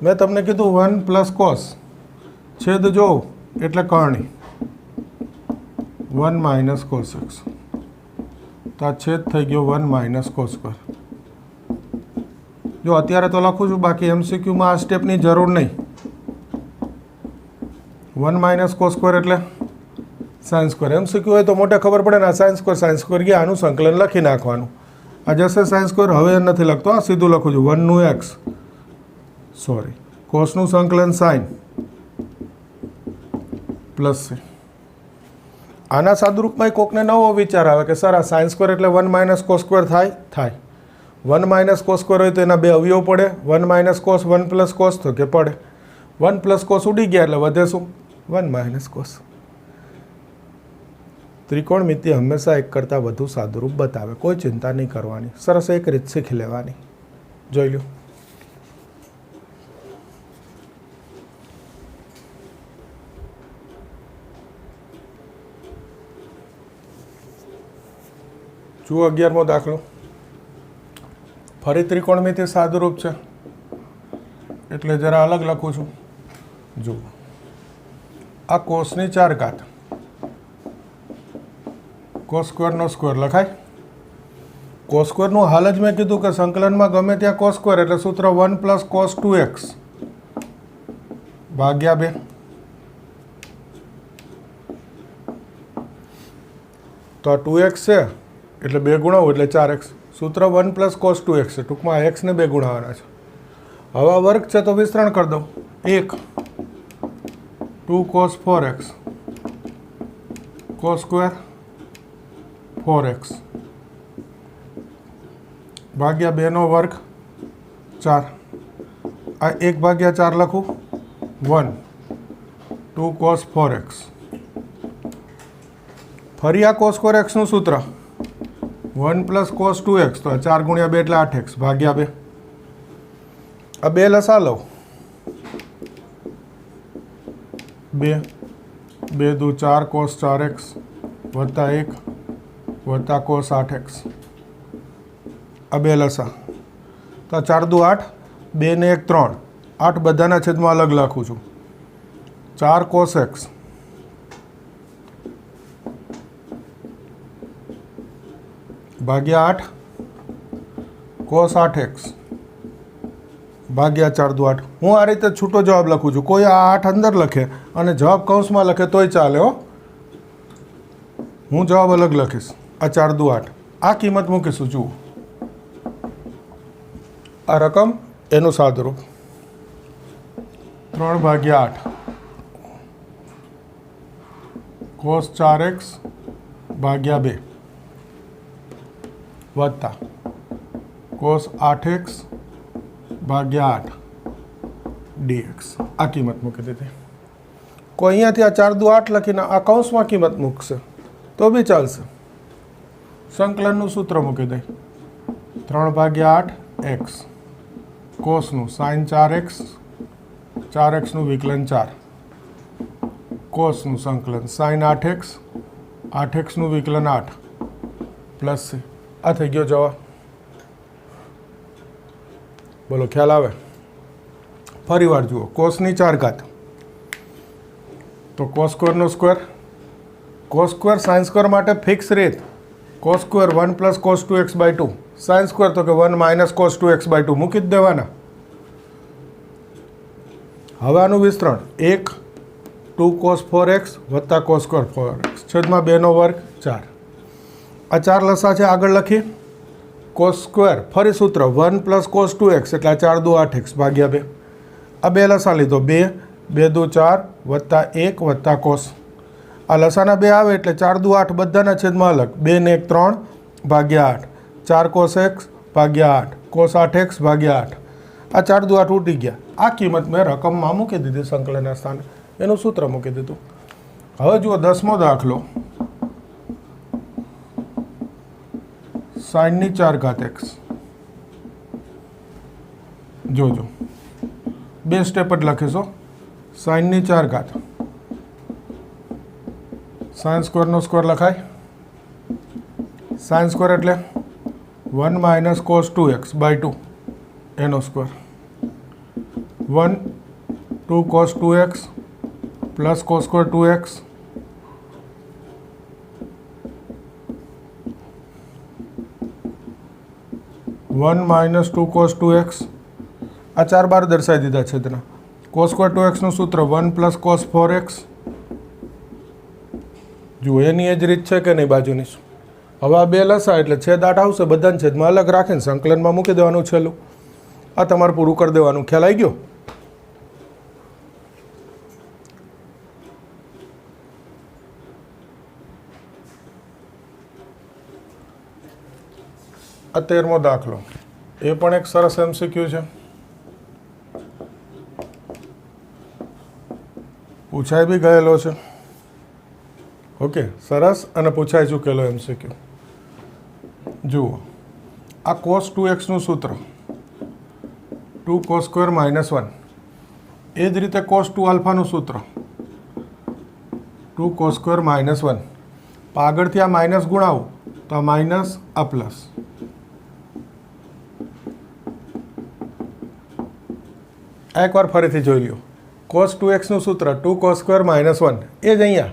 મેં તમને કીધું 1 પ્લસ કોસ છેદ જોઉં એટલે કર્ણી 1 માઇનસ કોસ એક્સ. તો આ છેદ થઈ ગયો 1 માઇનસ કોસ સ્ક્વેર. જો અત્યારે તો લખું છું, બાકી MCQમાં આ સ્ટેપની જરૂર નહીં. 1 માઇનસ કોસ સ્ક્વેર એટલે સાઇન સ્ક્વેર. MCQ હોય તો મોટે ખબર પડે ને, સાઇન સ્ક્વેર ગયા આનું સંકલન લખી નાખવાનું. આ જશે સાઇન સ્ક્વેર, હવે નથી લખતો, આ સીધું લખું છું 1નું એક્સ સોરી કોસનું સંકલન સાઇન પ્લસ સી. આના સાદુરૂપમાં કોકને નવો વિચાર આવે કે સર આ સાઇન સ્ક્વેર એટલે 1 માઇનસ કોસ સ્ક્વેર થાય. 1 માઇનસ કોસ સ્ક્વેર હોય તો એના બે અવયવ પડે. 1 માઇનસ કોસ 1 પ્લસ કોસ તો કે પડે. 1 પ્લસ કોસ ઉડી ગયા એટલે વધે શું? 1 માઇનસ કોસ. ત્રિકોણમિતિ હંમેશા એક કરતાં વધુ સાદુરૂપ બતાવે, કોઈ ચિંતા નહીં કરવાની. સરસ એક રીત શીખી લેવાની. જોઈ લો. જુઓ 11મો દાખલો. ફરી ત્રિકોણમિતિ સાદુરૂપ છે એટલે જરા અલગ લખું છું. જુઓ, આ કોસની 4 ઘાત કોસ સ્ક્વેરનો સ્ક્વેર લખાય. કોસ સ્ક્વેરનું હાલ જ મેં કીધું કે સંકલનમાં ગમે ત્યાં કોસ સ્ક્વેર એટલે સૂત્ર 1 પ્લસ કોસ 2x ભાગ્યા 2. તો આ 2x છે એટલે 2 ગુણાવું એટલે 4x. સૂત્ર 1 પ્લસ કોસ 2x છે, ટૂંકમાં x ને 2 ગુણાવવાના છે. હવે આ વર્ગ છે તો વિસ્તરણ કરી દઉં. 1 2 cos 4x cos square 4x ભાગ્યા 2નો વર્ગ 4. આ 1 ભાગ્યા 4 લખું 1 2 કોસ 4x. ફરી આ કોસ સ્ક્વેર એક્સનું સૂત્ર 1 + cos 2x તો 4 × 2 એટલે 8x ભાગ્યા 2. આ 2 લસા લો. 2 2 દુ 4 cos 4x વત્તા 1 વત્તા cos 8x. આ 2 લસા તો 4 દુ 8, 2 ને 1 3, 8 બધાના છેદમાં અલગ લખું છું. 4 cos x ભાગ્યા 8 cos 8x ભાગ્યા 4 દુ 8. હું આ રીતે છૂટો જવાબ લખું છું. કોઈ આ 8 અંદર લખે અને જવાબ કૌંસમાં લખે તોય ચાલે હો. હું જવાબ અલગ લખીશ. આ 4 દુ 8 આ કિંમત મૂકીશું. જુઓ આ રકમ એનું સાદુરૂપ 3/8 cos 4x ભાગ્યા 2 વત્તા cos 8x ભાગ્યા 8 dx. આ કિંમત મૂકી દીધી. કોઈ અહીંયાથી આ 4 દુ 8 લખીને આ કૌંસમાં કિંમત મૂકશે તો બી ચાલશે. સંકલનનું સૂત્ર મૂકી દઈ. 3/8 x કોસનું sin 4x 4xનું વિકલન 4 કોસનું સંકલન sin 8x 8xનું વિકલન 8 પ્લસ c. આ થઈ ગયો જવાબ. બોલો ખ્યાલ આવે? ફરી વાર જુઓ. કોસની 4 ઘાત તો cos સ્ક્વેરનો square. cos square sin square માટે ફિક્સ રીત. cos square 1 + cos 2x/2. sin સ્ક્વેર તો કે 1 - cos 2x/2 મૂકી જ દેવાના. હવે આનું વિસ્તરણ 1 2 cos 4x વત્તા cos સ્ક્વેર 4x છેદમાં 2 નો વર્ગ 4. આ 4 લસા છે આગળ લખી. cos સ્ક્વેર ફરી સૂત્ર 1 + cos 2x એટલે 4 દુ 8x ભાગ્યા 2. આ 2 લસા લીધો. 2 2 દુ 4 વત્તા 1 વત્તા cos. આ લસાના 2 આવે એટલે 4 દુ 8 બધાના છેદમાં અલગ. 2 ને 1 3 ભાગ્યા 8 4 cos x ભાગ્યા 8 cos 8x ભાગ્યા 8. આ 4 દુ 8 ઉઠી ગયા. આ કિંમત મેં રકમમાં મૂકી દીધી સંકલનના સ્થાને. એનું સૂત્ર મૂકી દીધું. હવે જુઓ 10મો દાખલો. sin ની 4 ઘાત x. જોજો 2 સ્ટેપ જ લખીશો. sin ની 4 ઘાત sin સ્ક્વેરનો સ્ક્વેર લખાય. sin સ્ક્વેર એટલે 1 - cos 2x/2 એનો square. 1 2 cos 2x plus cos square 2x -2 cos 2x. આ 4 બાર દર્શાવી દીધા છેદના. cos સ્ક્વેર 2xનું સૂત્ર 1 + cos 4x. જુઓ એની એ જ રીત છે કે નહીં બાજુની. હવે આ 2 લસા એટલે છેદ 8 આવશે. બધાને છેદમાં અલગ રાખીને સંકલનમાં મૂકી દેવાનું છેલ્લું. આ તમારે પૂરું કરી દેવાનું. ખ્યાલ આવી ગયો? આ 13મો દાખલો. એ પણ એક સરસ MCQ છે. પૂછાઈ બી ગયેલો છે. ઓકે સરસ. અને પૂછાઈ ચૂકેલો MCQ. જુઓ આ cos 2x નું સૂત્ર 2 cos સ્ક્વેર -1. એ જ રીતે cos 2 આલ્ફાનું સૂત્ર 2 cos સ્ક્વેર -1. આગળથી આ માઇનસ ગુણાવું તો આ માઇનસ આ પ્લસ. એકવાર ફરીથી જોઈ લ્યો. cos 2x નું સૂત્ર 2 cos સ્ક્વેર -1. એ જ અહીંયા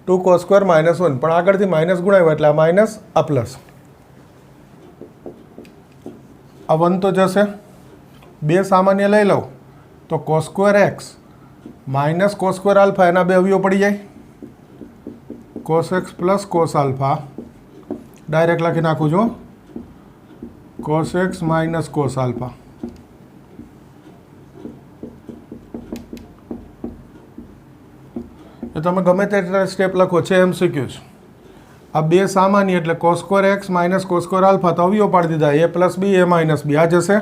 2 cos સ્ક્વેર -1 પણ આગળથી માઇનસ ગુણાવ્યો એટલે આ માઇનસ આ પ્લસ. આ 1 તો જશે. 2 સામાન્ય લઈ લઉં તો cos square x - cos square alpha એના 2 અવયવ પડી જાય. cos x plus cos alpha direct લખી નાખું છું. cos x - cos આલ્ફા. એ તમે ગમે તે સ્ટેપ લખો છે MCQ છે. આ 2 સામાન્ય એટલે cos square x - cos square alpha તો અવયવ પાડી દીધા. a + b a - b આ જશે.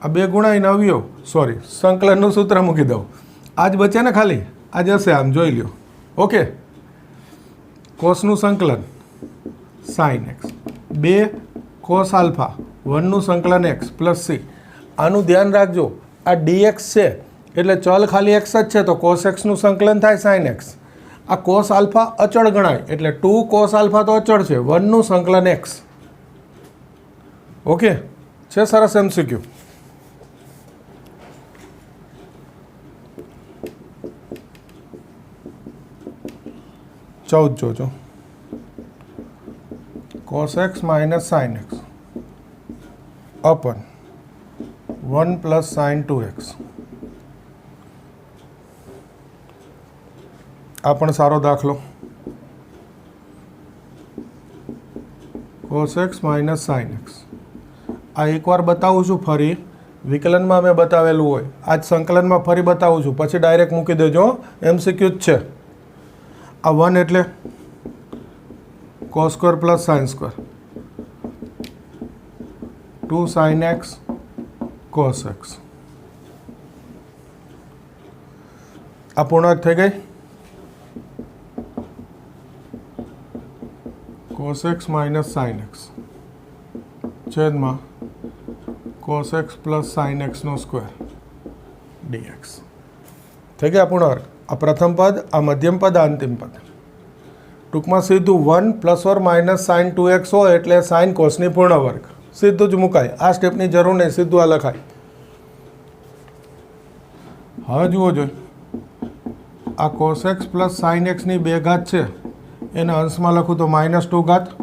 આ 2 ગુણાઈને અવયવ સોરી સંકલનનું સૂત્ર મૂકી દઉં. આ જ બચે ને ખાલી. આ જશે આમ જોઈ લ્યો. ઓકે. કોસનું સંકલન સાઇન એક્સ, 2 કોસ આલ્ફા 1નું સંકલન એક્સ પ્લસ સી. આનું ધ્યાન રાખજો, આ ડીએક્સ છે એટલે ચલ ખાલી એક્સ જ છે, તો કોસ એક્સનું સંકલન થાય સાઇન એક્સ. આ કોસ આલ્ફા અચળ ગણાય એટલે 2 કોસ આલ્ફા તો અચળ છે, 1નું સંકલન એક્સ. ઓકે છે, સરસ એમસીક્યુ. ચૌદ જોજો, cos x minus sine x upon 1 plus sine 2x. આ પણ સારો દાખલો. Cos x minus sine x. આ એકવાર બતાવું છું, ફરી વિકલનમાં મેં બતાવેલું હોય, આજ સંકલનમાં ફરી બતાવું છું, પછી ડાયરેક્ટ મૂકી દેજો, એમસીક્યુ જ છે. આ 1 એટલે cos square plus sine square, 2 sine x cos x. આ પૂર્ણાંક થઈ ગઈ. Cos x minus sine x છેદમાં કોસ એક્સ પ્લસ સાઇન એક્સનો સ્ક્વેર ડીએક્સ. થઈ ગયા પૂર્ણાંક. આ પ્રથમ પદ, આ મધ્યમ પદ, આ અંતિમ પદ. ટૂંકમાં સીધું 1 plus or minus sign 2x હોય એટલે સાઇન કોસની પૂર્ણ વર્ગ, સીધું જ મુકાય. આ સ્ટેપની જરૂર નહીં, સીધું આ લખાય. હવે જુઓ જોઈએ, આ કોસ એક્સ પ્લસ સાઇન એક્સની 2 ઘાત છે, એને અંશમાં લખું તો -2 ઘાત,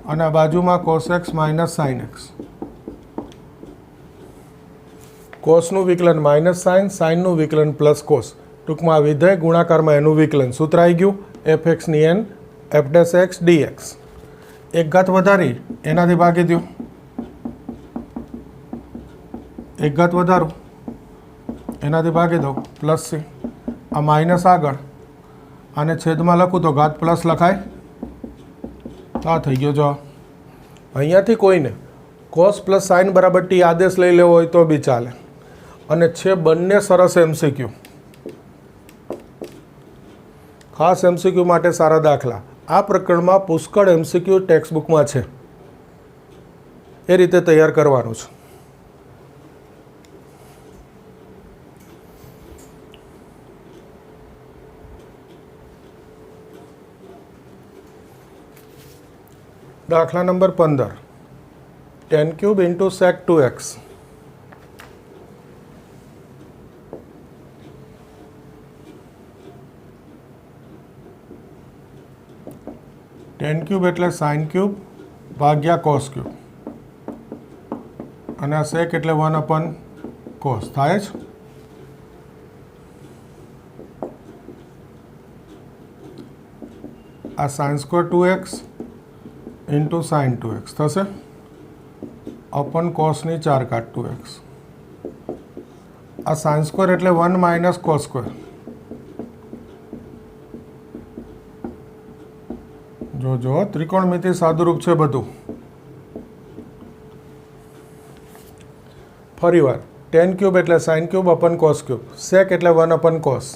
અને આ બાજુમાં cos x minus sine x. કોસનું વિકલન માઇનસ સાઇન, સાઇનનું વિકલન પ્લસ કોસ. ટૂંકમાં આ વિધેય ગુણાકારમાં એનું વિકલન સૂત્ર આવી ગયું, fx ની n f dash x dx. 1 ઘાત વધારી એનાથી ભાગી દો, 1 ઘાત વધારો એનાથી ભાગી દો પ્લસ સી. આ માઇનસ આગળ આને છેદમાં લખું તો ઘાત પ્લસ લખાય. તો આ થઈ ગયો જવાબ. અહીંયાથી કોઈને કોસ પ્લસ સાઇન બરાબર ટી આદેશ લઈ લેવો હોય તો બી ચાલે. અને છે બંને સરસ એમસીક્યુ, ખાસ એમસીક્યુ માટે સારા દાખલા. આ પ્રકરણમાં પુષ્કળ એમસીક્યુ ટેક્સ્ટબુકમાં છે, એ રીતે તૈયાર કરવાનું છે. દાખલા number 15, tan cube into sec 2x. tan cube એટલે સાઇન ક્યુબ ભાગ્યા કોસ ક્યુબ, અને આ sec એટલે 1 અપન કોસ થાય જ. આ sine square 2x into sign 2x થશે અપન કોસની 4 ઘાત 2x. આ સાઇન સ્ક્વેર એટલે 1 માઇનસ કોસ સ્ક્વેર. જો ત્રિકોણમિતિ સાદુરૂપ છે બધું. ફરીવાર tan ક્યુબ એટલે sine cube upon cos cube, sec એટલે 1 અપન કોસ.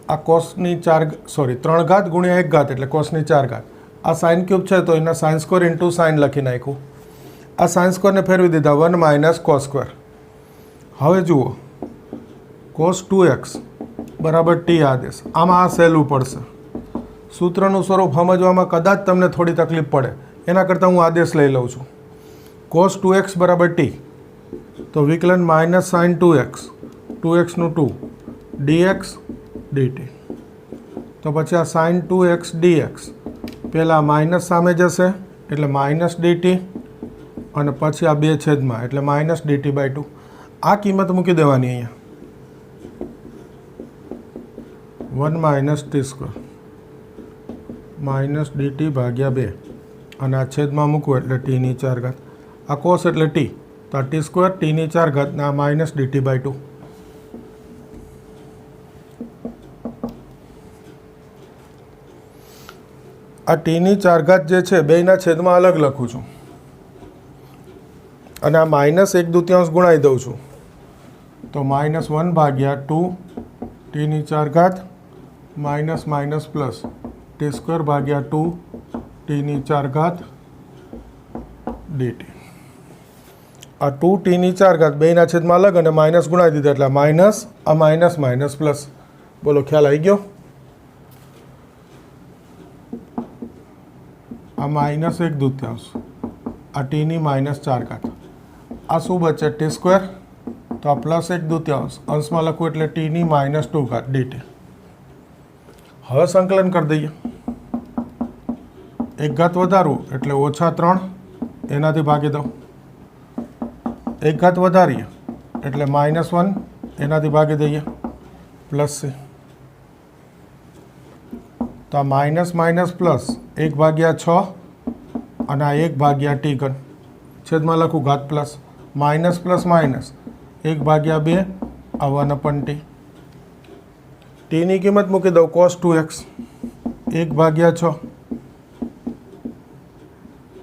આ કોસની 3 ઘાત ગુણ્યા 1 ઘાત એટલે કોસની 4 ઘાત. આ સાઇન ક્યુબ છે તો એના સાઇન સ્ક્વેર ઇન્ટુ સાઇન લખી નાખ્યું. આ સાઇન સ્ક્વેરને ફેરવી દીધા 1 માઇનસ કોસ સ્ક્વેર. હવે જુઓ, કોસ 2x બરાબર ટી આદેશ. આમાં આ સહેલું પડશે. સૂત્રનું સ્વરૂપ સમજવામાં કદાચ તમને થોડી તકલીફ પડે, એના કરતાં હું આદેશ લઈ લઉં છું. કોસ 2x બરાબર ટી, તો વિકલન minus sign 2x, 2xનું 2 dx dt. તો પછી આ સાઇન 2x dx, પહેલાં માઇનસ સામે જશે એટલે માઇનસ dt, અને પછી આ 2 છેદમાં એટલે માઇનસ dt/2. આ કિંમત મૂકી દેવાની અહીંયા, 1 minus T square minus dt ભાગ્યા 2, અને આ છેદમાં મૂકવું એટલે ટીની 4 ઘાત. આ કોસ એટલે ટી, તો આ ટી સ્ક્વેર ટીની 4 ઘાત ને આ માઇનસ dt/2. આ ટીની 4 ઘાત જે છે બેયના છેદમાં અલગ લખું છું, અને આ માઇનસ 1/2 ગુણાઈ દઉં છું, તો માઇનસ 1 ભાગ્યા 2 ટીની 4 ઘાત minus minus plus T square ભાગ્યા 2 ટીની 4 ઘાત dt. આ 2 ટીની 4 ઘાત બેના છેદમાં અલગ અને માઇનસ ગુણાવી દીધા એટલે માઇનસ, આ માઇનસ માઇનસ પ્લસ. બોલો ખ્યાલ આવી ગયો? આ માઇનસ 1/2, આ ટીની માઇનસ 4 ઘાત. આ શું બચે? T square. તો આ પ્લસ 1/2 અંશમાં લખવું એટલે ટીની માઇનસ 2 ઘાત dt. હવે સંકલન કરી દઈએ. 1 ઘાત વધારવું એટલે -3, એનાથી ભાગી દો. 1 ઘાત વધારીએ એટલે -1, એનાથી ભાગી દઈએ પ્લસ c. તો આ માઇનસ માઇનસ પ્લસ 1/6 અને આ 1/t ઘન છેદમાં લખું ઘાત પ્લસ માઇનસ પ્લસ માઇનસ 1/2 આ 1/t. ટીની કિંમત મૂકી દઉં cos 2x 1/6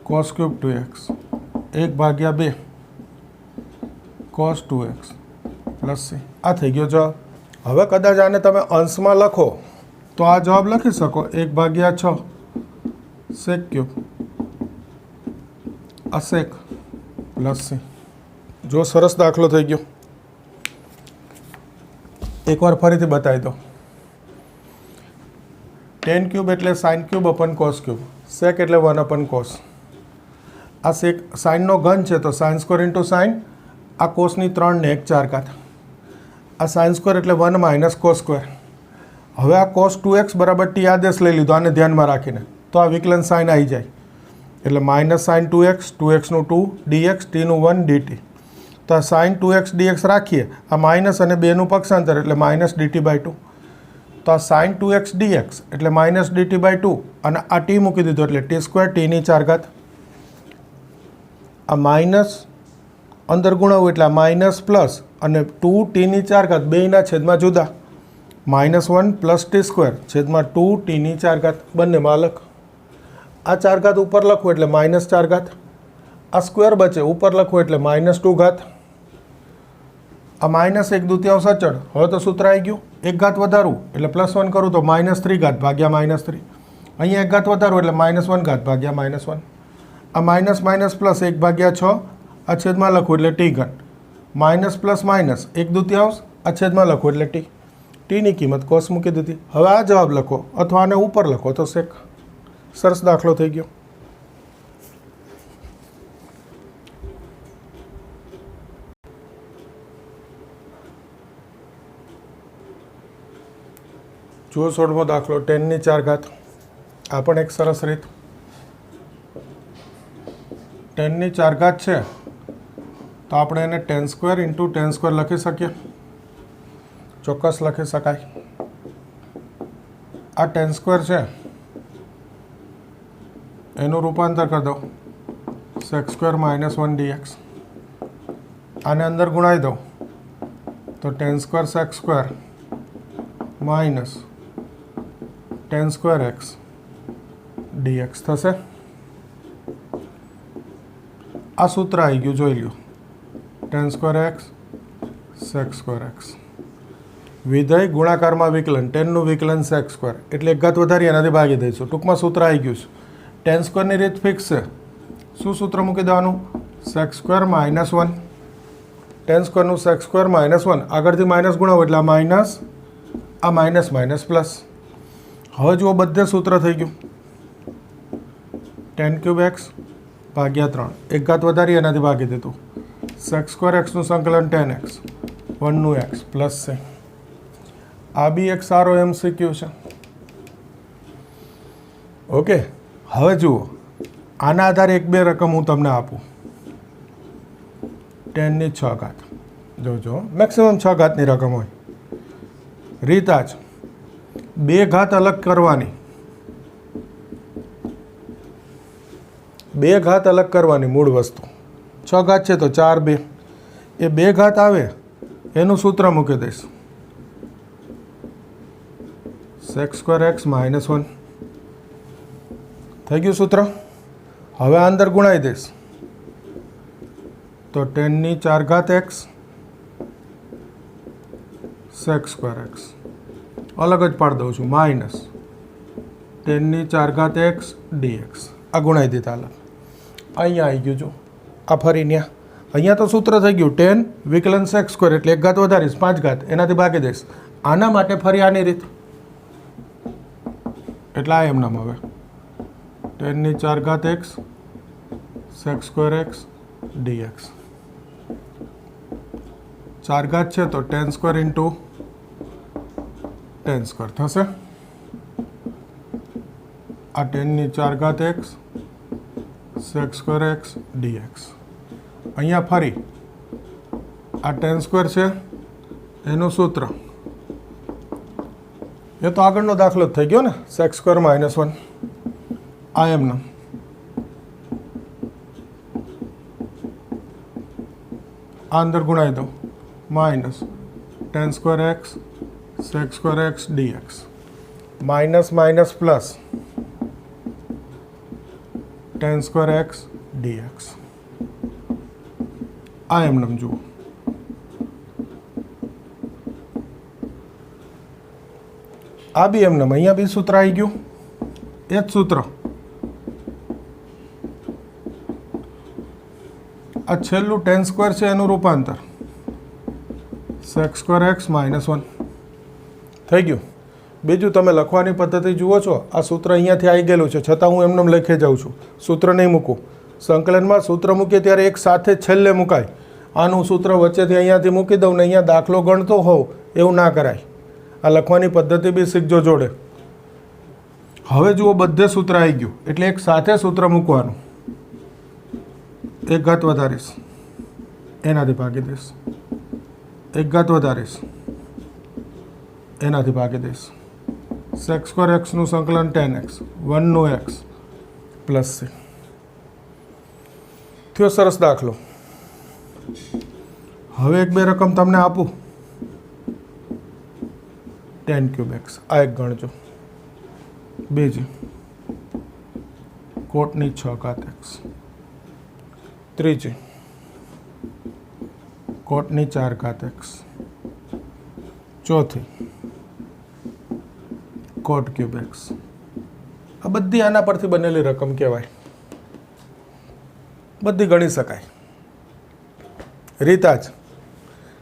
cos cube 2x 1/2 cos 2x plus c. આ થઈ ગયો જવાબ. હવે કદાચ આને તમે અંશમાં લખો તો આ જવાબ લખી શકો 1/6 sec ક્યુબ આ sec પ્લસ c. જો સરસ દાખલો થઈ ગયો. એકવાર ફરીથી બતાવી દો. tan ક્યુબ એટલે sin cube upon cos cube, sec એટલે 1/cos. આ sec સાઇનનો ઘન છે તો sin સ્ક્વેર ઇન્ટુ સાઇન, આ કોસની 3 ને 1 4 ઘાત. આ sin સ્ક્વેર એટલે 1 માઇનસ cos સ્ક્વેર. હવે આ cos 2x બરાબર t આદેશ લઈ લીધો આને ધ્યાનમાં રાખીને, તો આ વિકલન સાઇન આવી જાય એટલે minus sin 2x, 2xનું 2 dx, tનું 1 dt. તો આ sin 2x dx રાખીએ, આ માઇનસ અને 2નું પક્ષાંતર એટલે માઇનસ dt/2. તો આ sin 2x dx એટલે માઇનસ dt/2 અને આ t મૂકી દીધો એટલે t સ્ક્વેર tની 4 ઘાત. આ માઇનસ અંદર ગુણાવું એટલે આ માઇનસ પ્લસ અને 2 tની 4 ઘાત બેયના છેદમાં જુદા -1 પ્લસ ટી સ્ક્વેર છેદમાં 2 tની 4 ઘાત બંનેમાં અલગ. આ 4 ઘાત ઉપર લખવું એટલે -4 ઘાત. આ સ્ક્વેર બચે ઉપર લખવું એટલે -2 ઘાત. આ -1/2 અચળ. હવે તો સૂત્ર આવી ગયું. 1 ઘાત વધારવું એટલે +1 કરું તો -3 ઘાત ભાગ્યા -3. અહીંયા 1 ઘાત વધારવું એટલે -1 ઘાત ભાગ્યા -1. આ માઇનસ માઇનસ પ્લસ 1/6 આ છેદમાં લખવું એટલે ટી ઘન. માઇનસ પ્લસ માઇનસ 1/2 આ છેદમાં લખવું એટલે ટી. ટીની કિંમત કોસ મૂકી દીધી. હવે આ જવાબ લખો અથવા આને ઉપર લખો તો sec. સરસ દાખલો થઈ ગયો. જુઓ 16મો દાખલો, 10ની 4 ઘાત. આ પણ એક સરસ રીત. 10ની 4 ઘાત છે તો આપણે એને 10² ઇન્ટુ 10² લખી શકીએ. ચોક્કસ લખી શકાય. આ 10² છે એનું રૂપાંતર કરી દો sec² -1 dx. આને અંદર ગુણાવી દો તો 10² sec² માઇનસ 10² x dx થશે. આ સૂત્ર આવી ગયું, જોઈ લ્યો. 10² x sec² x. વિધેય ગુણાકારમાં વિકલન, 10નું વિકલન sec² એટલે 1 ઘાત વધારી એનાથી ભાગી દઈશું. ટૂંકમાં સૂત્ર આવી ગયું છે. 10² રીત ફિક્સ છે. શું સૂત્ર મૂકી દેવાનું? sec² -1. 10² sec² -1 આગળથી માઇનસ ગુણાવો એટલે આ માઇનસ, આ માઇનસ માઇનસ પ્લસ. હવે જુઓ બધે સૂત્ર થઈ ગયું. tan³ x ભાગ્યા 3, 1 ઘાત વધારી એનાથી ભાગી દીધું. sec² x નું સંકલન tan x 1નું x પ્લસ છે. આ બી એક સારો MCQ છે. ઓકે. હવે જુઓ આના આધારે 1-2 રકમ હું તમને આપું. 10ની 6 ઘાત. જોજો મેક્સિમમ 6 ઘાતની રકમ હોય. રીત આ જ 2 ઘાત અલગ કરવાની. 2 ઘાત અલગ કરવાની મૂળ વસ્તુ. 6 ઘાત છે તો 4 2. એ 2 ઘાત આવે એનું સૂત્ર મૂકી દઈશ. sec² x -1 થઈ ગયું સૂત્ર. હવે અંદર ગુણાવી દઈશ તો 10ની 4 ઘાત x sec² x અલગ જ પાડી દઉં છું માઇનસ 10⁴ x dx આ ગુણાઈ દીધા. અહીંયા આવી ગયું. જો આ ફરી ન્યા અહીંયા તો સૂત્ર થઈ ગયું 10 વિકલન સેક્સ સ્ક્વેર એટલે 1 ઘાત વધારીશ 5 ઘાત એનાથી ભાગી દઈશ. આના માટે ફરી આની રીત એટલે આ એમ નામ હવે 10⁴ x sec square x dx 4 ઘાત છે તો 10² ઇન્ટુ 10² થશે. આ 10⁴ x sec square x dx અહીંયા ફરી આ 10² છે એનું સૂત્ર એ તો આગળનો દાખલો જ થઈ ગયો ને સેક્સ સ્ક્વેર -1 આ એમનો આ અંદર ગુણાઈ દો -10² x sec square x dx minus minus plus 10² x dx આ એમને જુઓ. આ બી એમને અહીંયા બી સૂત્ર આવી ગયું એ જ સૂત્ર. આ છેલ્લું 10² છે એનું રૂપાંતર સેક્સ સ્ક્વેર x -1 થઈ ગયું. બીજું તમે લખવાની પદ્ધતિ જુઓ છો આ સૂત્ર અહીંયાથી આવી ગયેલું છે છતાં હું એમને લખી જાઉં છું. સૂત્ર નહીં મૂકું. સંકલનમાં સૂત્ર મૂકીએ ત્યારે એક સાથે છેલ્લે મુકાય. આનું સૂત્ર વચ્ચેથી અહીંયાથી મૂકી દઉં ને અહીંયા દાખલો ગણતો હોવ એવું ના કરાય. આ લખવાની પદ્ધતિ બી શીખજો જોડે. હવે જુઓ બધે સૂત્ર આવી ગયું એટલે એક સાથે સૂત્ર મૂકવાનું. 1 ઘાત વધારીશ એનાથી ભાગી દઈશ 1 ઘાત વધારીશ એનાથી ભાગી દઈશ. સેક્સ સ્ક્વેર એક્સનું સંકલન 10x 1નું x પ્લસ c થયો. સરસ દાખલો. હવે 1-2 રકમ તમને આપું 10³ x આ એક ગણજો. બીજી કોટની 6 ઘાત x. ત્રીજી કોટની 4 ઘાત x. ચોથી કોટ³ x. આ બધી આના પરથી બનેલી રકમ કહેવાય. બધી ગણી શકાય. રીતા જ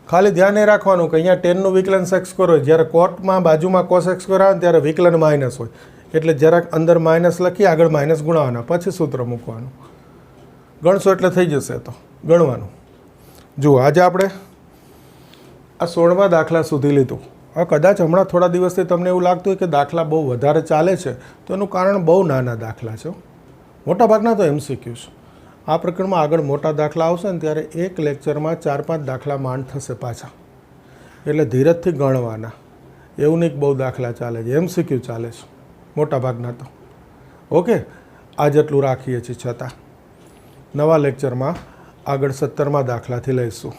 ખાલી ધ્યાન એ રાખવાનું કે અહીંયા 10નું વિકલન સેક્સ સ્ક્વેર હોય જ્યારે કોટમાં બાજુમાં કોસેક્સ સ્ક્વેર આવે ત્યારે વિકલન માઇનસ હોય એટલે જરાક અંદર માઇનસ લખી આગળ માઇનસ ગુણાવવાના પછી સૂત્ર મૂકવાનું. ગણશો એટલે થઈ જશે. તો ગણવાનું. જુઓ આજે આપણે આ 16મા દાખલા સુધી લીધું. હવે કદાચ હમણાં થોડા દિવસથી તમને એવું લાગતું હોય કે દાખલા બહુ વધારે ચાલે છે તો એનું કારણ બહુ નાના દાખલા છે. મોટાભાગના તો MCQ છે. આ પ્રકરણમાં આગળ મોટા દાખલા આવશે ને ત્યારે એક લેક્ચરમાં 4-5 દાખલા માંડ થશે પાછા. એટલે ધીરજથી ગણવાના. એવું નહીં કે બહુ દાખલા ચાલે છે. MCQ ચાલે છે મોટાભાગના તો. ઓકે આ જેટલું રાખીએ છીએ છતાં નવા લેક્ચરમાં આગળ 17મા દાખલાથી લઈશું.